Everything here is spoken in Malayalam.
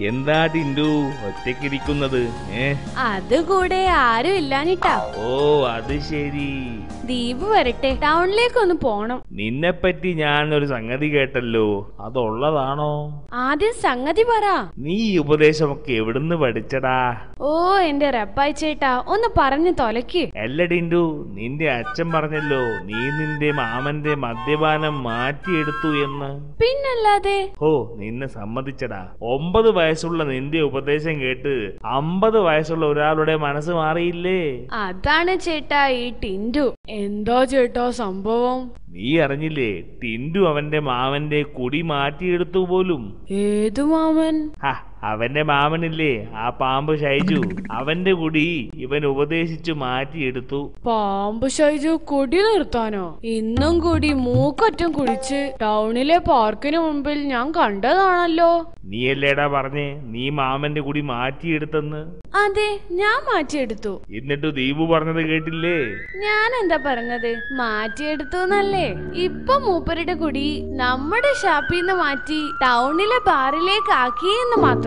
എന്താ ടിൻഡു ഒറ്റക്കിരിക്കുന്നത്? അതുകൂടെ ആരും ഇല്ലാഞ്ഞിട്ടാ. ഓ അത് ശരി. ദീപു വരട്ടെ, ടൗണിലേക്ക് ഒന്ന് പോണം. നിന്നെപ്പറ്റി ഞാൻ ഒരു സംഗതി കേട്ടല്ലോ, അതുള്ളതാണോ? ആദ്യം സംഗതി പറ. നീ ഈ ഉപദേശമൊക്കെ എവിടുന്ന് പഠിച്ചടാ? ഓ എന്റെ റബ്ബായി ചേട്ടാ, ഒന്ന് പറഞ്ഞു തൊലക്ക്. അല്ല ടിൻഡു, നിന്റെ അച്ഛൻ പറഞ്ഞല്ലോ നീ നിന്റെ മാമന്റെ മദ്യപാനം മാറ്റിയെടുത്തു എന്ന്. പിന്നല്ലാതെ. ഓ നിന്നെ സമ്മതിച്ചടാ. 9 വയസ്സുള്ള നിന്റെ ഉപദേശം കേട്ട് 50 വയസ്സുള്ള ഒരാളുടെ മനസ്സ് മാറിയില്ലേ? അതാണ് ചേട്ടാ ഈ ടിൻഡു. എന്താ ചേട്ടാ സംഭവം? നീ അറിഞ്ഞില്ലേ, ടിൻഡു അവന്റെ മാമന്റെ കുടി മാറ്റിയെടുത്തു പോലും. ഏതു മാമൻ? അവന്റെ മാമനില്ലേ, ആ പാമ്പ് ഷൈജു, അവന്റെ കുടി ഇവൻ ഉപദേശിച്ചു മാറ്റിയെടുത്തു. പാമ്പ് ഷൈജു കുടി നിർത്താനോ? ഇന്നും കൂടി മൂക്കറ്റം കുടിച്ച് ടൗണിലെ പാർക്കിന് മുമ്പിൽ ഞാൻ കണ്ടതാണല്ലോ. നീയല്ലേടാ പറഞ്ഞേ നീ മാമന്റെ കുടി മാറ്റിയെടുത്തെന്ന്? അതെ, ഞാൻ മാറ്റിയെടുത്തു. എന്നിട്ട് ദീപു പറഞ്ഞത് കേട്ടില്ലേ? ഞാൻ എന്താ പറഞ്ഞത്? മാറ്റിയെടുത്തു എന്നല്ലേ. ഇപ്പൊ മൂപ്പരുടെ കുടി നമ്മുടെ ഷാപ്പിൽ നിന്ന് മാറ്റി ടൗണിലെ ബാറിലേക്ക് ആക്കിയെന്ന് മാത്രം.